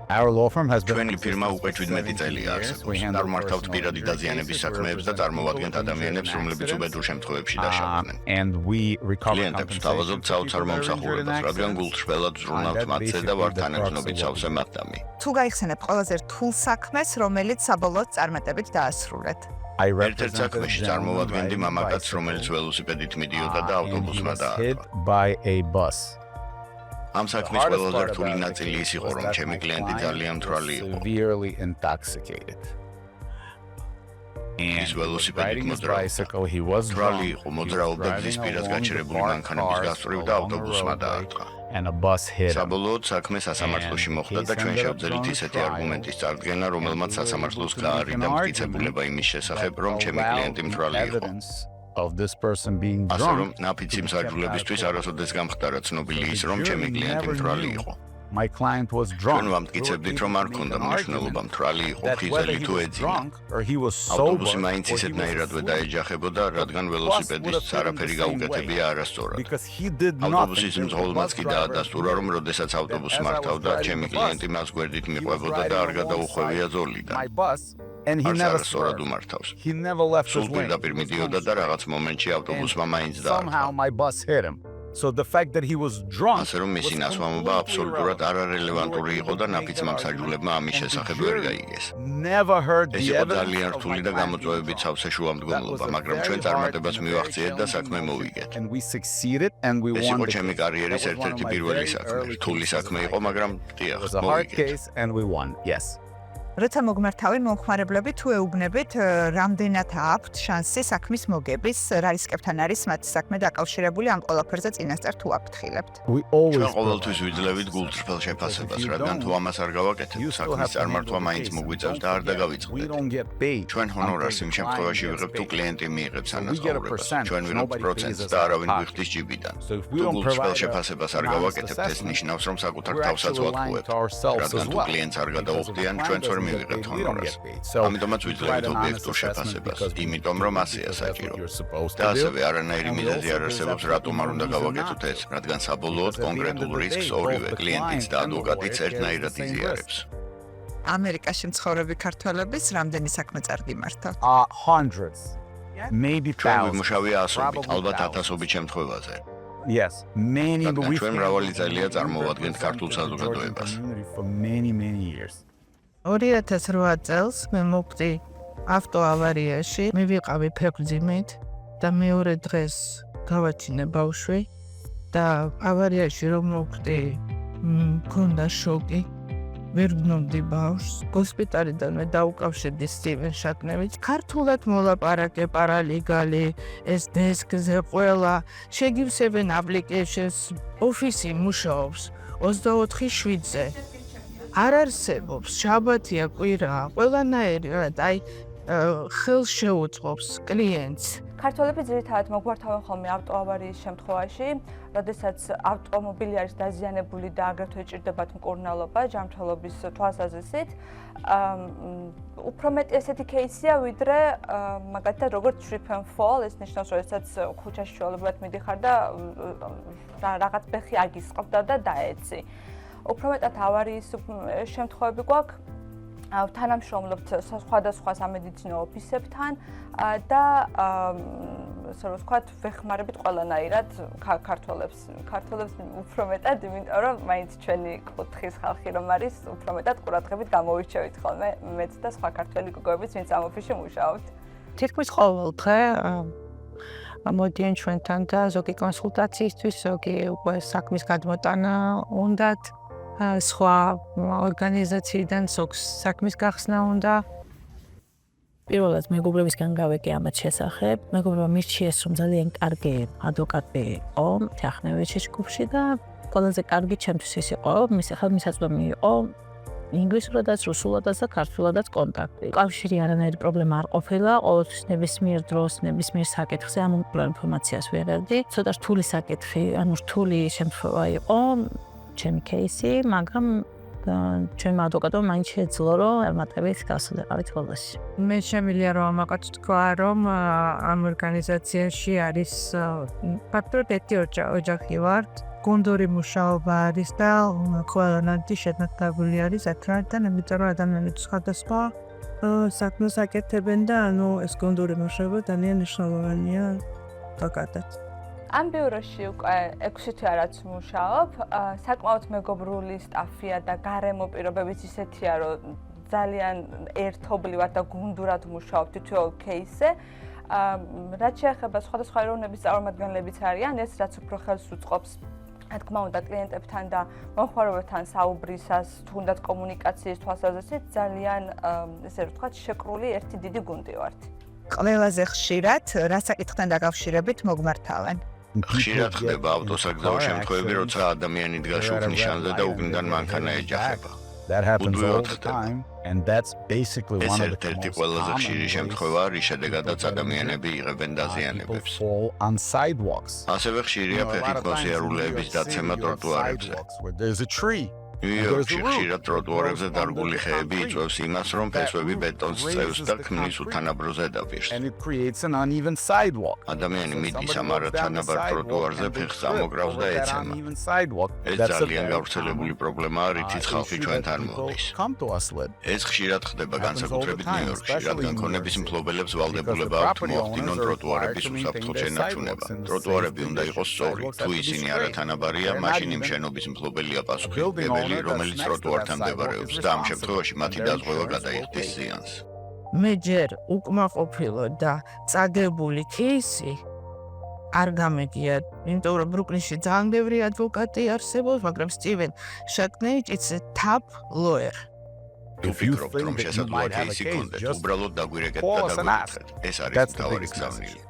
Our law firm has been ჩვენი ფირმა უკვე 17 წელია არსებობს. წარმართავთ პირადი დაზიანების საქმეებს და წარმოვადგენთ ადამიანებს, რომლებიც უბედურ შემთხვევებში დაშავდნენ. and we recover კლიენტებს თავაზობთ საოცარ მომსახურებას, რადგან გულწრფელად ზრუნავთ მათზე და ვართ თანაგრძნობით სავსე მათდამი. თუ გაიხსენებ ყველაზე რთულ საქმეს, რომელიც საბოლოოდ წარმატებით დაასრულეთ. ერთ-ერთ საქმეში წარმოვადგენდი მამაკაცს, რომელიც ველოსიპედით მიდიოდა და ავტობუსმა hit by a bus. ამ საქმის ყველაზე რთული ნაწილი ის იყო, რომ ჩემი კლიენტი ძალიან მთვრალი იყო. Severely intoxicated. ის ველოსიპედით bicycle he was მთვრალი იყო, მოძრაობდა გზის პირას გაჩერებული მანქანების გასწვრივ და ავტობუსმა დაარტყა. and a bus hit him. საბოლოოდ საქმე სასამართლოში მოხდა და ჩვენ შევძელით ისეთი არგუმენტის წარდგენა, რომელმაც სასამართლოს გაარიდა მტკიცებულება იმის შესახებ, რომ ჩემი კლიენტი მთვრალი იყო. Of this person being ასე რომ drunk. ნაფიცი მსაჯულებისთვის არასოდეს გამხდარა ცნობილი ის, რომ ჩემი კლიენტი მთვრალი იყო. My client was ჩვენ drunk. ვამტკიცებდით, რომ არ ქონდა მნიშვნელობა მთვრალი იყო, ხიზელი თუ ეძინა. or he was ავტობუსი sober მაინც ისეთნაირადვე დაეჯახებოდა, რადგან ველოსიპედისტს არაფერი გაუკეთებია არასწორად. because he did not ავტობუსის მძღოლმაც კი დაადასტურა, რომ როდესაც ავტობუსს მართავდა, ჩემი კლიენტი მას გვერდით მიყვებოდა და არ გადაუხვევია ზოლიდან. my bus and he არც never არასწორად swerved. უმართავს. He never left his სულ lane. პირდაპირ მიდიოდა და რაღაც მომენტში ავტობუსმა მაინც Somehow დაარტყა. my bus hit him. So the fact that he was drunk ასე რომ მისი ნასვამობა აბსოლუტურად არარელევანტური იყო და ნაფიცმა მსაჯულებმა ამის შესახებ ვერ გაიგეს. never heard ეს the იყო evidence ძალიან of რთული my და client. გამოწვევებით სავსე შუამდგომლობა, მაგრამ ჩვენ very წარმატებას hard მივაღწიეთ და and საქმე მოვიგეთ. and we succeeded and we ეს won იყო the ჩემი case. კარიერის That was one ერთ-ერთი of my პირველი very საქმე. early რთული cases საქმე of იყო, my მაგრამ career. დიახ, It was a hard მოვიგეთ. case and we won. Yes. როცა მოგმართავენ მომხმარებლები თუ ეუბნებით რამდენად აქვთ შანსი საქმის მოგების რა რისკებთან არის მათი საქმე დაკავშირებული ამ ყველაფერზე წინასწარ თუ აფრთხილებთ We always ჩვენ ყოველთვის ვიძლევით გულწრფელ შეფასებას, რადგან თუ ამას არ გავაკეთებთ, საქმის წარმართვა მაინც მოგვიწევს და არ we დაგავიწყდეთ. don't get paid. ჩვენ ჰონორარს იმ შემთხვევაში ვიღებთ, თუ კლიენტი მიიღებს ანაზღაურებას. ჩვენ ვიღებთ პროცენტს და არავინ გვიხდის ჯიბიდან. So if we თუ don't გულწრფელ provide შეფასებას არ გავაკეთებთ, ეს ნიშნავს, რომ საკუთარ we're თავსაც actually lying ვატყუებთ. to ourselves რადგან as თუ well. კლიენტს არ Because if გადაუხდიან, the ჩვენც client ვერ doesn't მივიღებთ get paid, we don't ჰონორარს. get paid. So ამიტომაც we ვიძლევით provide an honest ობიექტურ assessment შეფასებას, because we იმიტომ რომ ასეა because that's what საჭირო. you're supposed და to do. ასევე არანაირი And we მიზეზი also არ არსებობს, present რატომ არ უნდა reason გავაკეთოთ not ეს, to. რადგან საბოლოოდ Because at the end კონკრეტულ of the რისკს day, ორივე both the კლიენტიც client და and the ადვოკატიც lawyer ერთნაირად carries the same იზიარებს. ამერიკაში მცხოვრები ქართველების რამდენი საქმე წარგიმართავთ Hundreds, maybe ჩვენ thousands. ვიმუშავია ასობით, Probably ალბათ thousands. ათასობით შემთხვევაზე. Yes, many, but რადგან we ჩვენ მრავალი წელია წარმოვადგენთ ქართულ represented the Georgian საზოგადოებას. community for many years. 2008 წელს მე მოვხდი ავტოავარიაში მივიყავი ფეხბურთით და მეორე დღეს გავაჩინე ბავშვი და ავარიაში რომ მოვხდი მქონდა შოკი ვერ გნობდი ბავშვს ჰოსპიტალიდან მე დაუკავშირდი სტივენ შატნევიჩს ქართულად მოლაპარაკე პარალეგალი ეს დესკზე ყველა შეგივსებენ აპლიკეიშენს ოფისი მუშაობს 24/7-ზე არ არსებობს შაბათია კვირაა ყველანაირი აი ხელს შეუწყობს კლიენტს ქართველები ძირითადად მოგვართავენ ხოლმე ავტოავარიის შემთხვევაში, როდესაც ავტომობილი არის დაზიანებული და აგრეთვე ჭირდებათ მკურნალობა ჯანმრთელობის თვალსაზრისით. უფრო მეტი ესეთი кейსია, ვიდრე მაგალითად როგორც trip and fall, ეს ნიშნავს, როდესაც ქუჩაში ჩვეულებრივად მიდიხარ და რაღაც ფეხი აგისყრდა და დაეცი. უფრო მეტად ავარიის შემთხვევები გვაქვს თანამშრომლობთ სხვადასხვა სამედიცინო ოფისებთან და ასე რომ ვთქვათ, ვეხმარებით ყველანაირად ქართველებს უფრო მეტად, იმიტომ რომ მაინც ჩვენი კუთხის ხალხი რომ არის, უფრო მეტად ყურადღებით გამოვირჩევით ხოლმე მეც და სხვა ქართველი გოგოებიც, ვინც ამ ოფისში მუშაობთ. თითქმის ყოველ დღე მოდიან ჩვენთან და ზოგი კონსულტაციისთვის, ზოგი უკვე საქმის გადმოტანა უნდათ. სხვა ორგანიზაციიდან საქმის გახსნა უნდა. პირველად მეგობრებისგან გავეკე ამათ შესახებ. მეგობრებმა მირჩიეს, რომ ძალიან კარგი ადვოკატი იყო თახნევიჩის ჯგუფში და ყველაზე კარგი ჩემთვის ის იყო, მისაწვდომი იყო ინგლისურადაც, რუსულადაც და ქართულადაც კონტაქტი. კავშირი არანაირი პრობლემა არ ყოფილა, ყოველთვის ნებისმიერ დროს, ნებისმიერ საკითხზე ამ ინფორმაციას ვიღებდი. ცოტა რთული საკითხი, ანუ რთული შემთხვევა იყო. ჩემი кейსი, მაგრამ ჩვენმა ადვოკატმა მაინც შეძლო, რომ არმატებით გასულიყავით ყველაში. მე შემიძლია რომ ამაყაც თქვა, რომ ამ ორგანიზაციაში არის ფაქტობრივად ერთი ოჯახი ვართ გუნდური მუშაობა არის და ყველანაირი შეთანხმებული არის ეთრად და იმიტომ რომ ადამიანები სხვადასხვა საქმეს აკეთებენ და ეს გუნდური მუშაობა ძალიან მნიშვნელოვანია თაკადად. ამ ბიუროში უკვე 6 თვე რაც მუშაობ, საკმაოდ მეგობრული სტაფია და გარემო პირობებიც ისეთია, რომ ძალიან ერთობლივად და გუნდურად მუშაობ თითოეულ кейსზე. რაც შეეხება სხვადასხვა ეროვნების წარმომადგენლებიც არიან, ეს რაც უფრო ხელს უწყობს რა თქმა უნდა კლიენტებთან და მომხმარებელთან საუბრისას, თუნდაც კომუნიკაციის თვალსაზრისით ძალიან ესე ვთქვათ, შეკრული ერთი დიდი გუნდი ვართ. ყველაზე ხშირად რა საკითხთან დაკავშირებით მოგმართავენ? ხშირად ხდება ავტოსაგზაო შემთხვევები, როცა ადამიანი დგას შუქნიშანზე და უგნიდან მანქანა ეჯახება. That happens all Udvayot the ხდება. time, and that's basically ეს one of the ერთ-ერთი most ყველაზე common ხშირი ways შემთხვევაა, რის შედეგადაც ადამიანები იღებენ people დაზიანებებს. fall on sidewalks. ასევე ხშირია ფეხით მოსიარულეების დაცემა ტროტუარებზე. where there's a tree. ნიუ-იორკში ხშირად ტროტუარებზე დარგული ხეები იწვევს იმას, რომ ფესვები ბეტონს წევს და ქმნის უთანაბრო ზედაპირს. And it creates an uneven sidewalk. ადამიანი მიდის ამ არათანაბარ ტროტუარზე, ფეხს ამოგრავს და ეცემა. ეს ძალიან გავრცელებული პრობლემაა, რითიც ხალხი ჩვენთან მოდის. ეს ხშირად ხდება განსაკუთრებით ნიუ-იორკში, რადგან ქონების მფლობელებს ვალდებულება აქვთ მოახდინონ ტროტუარების უსაფრთხო შენარჩუნება. ტროტუარები უნდა იყოს სწორი. თუ ისინი არათანაბარია, მაშინ იმ შენობის მფლობელია პასუხისმგებელი, რომელიც ტროტუართან მდებარეობს და ამ შემთხვევაში მათი დაზღვევა გადაიხდის ზიანს. მე ჯერ უკმაყოფილო და წაგებული кейსი არ გამეგია, იმიტომ რომ ბრუკლინში ძალიან ბევრი ადვოკატი არსებობს, მაგრამ სტივენ შაკნეიჩ it's a top lawyer. თუ ფიქრობთ, რომ შესაძლოა кейსი გქონდეთ, უბრალოდ დაგვირეკეთ და დაგვიკითხეთ. ეს არის მთავარი გზავნილი.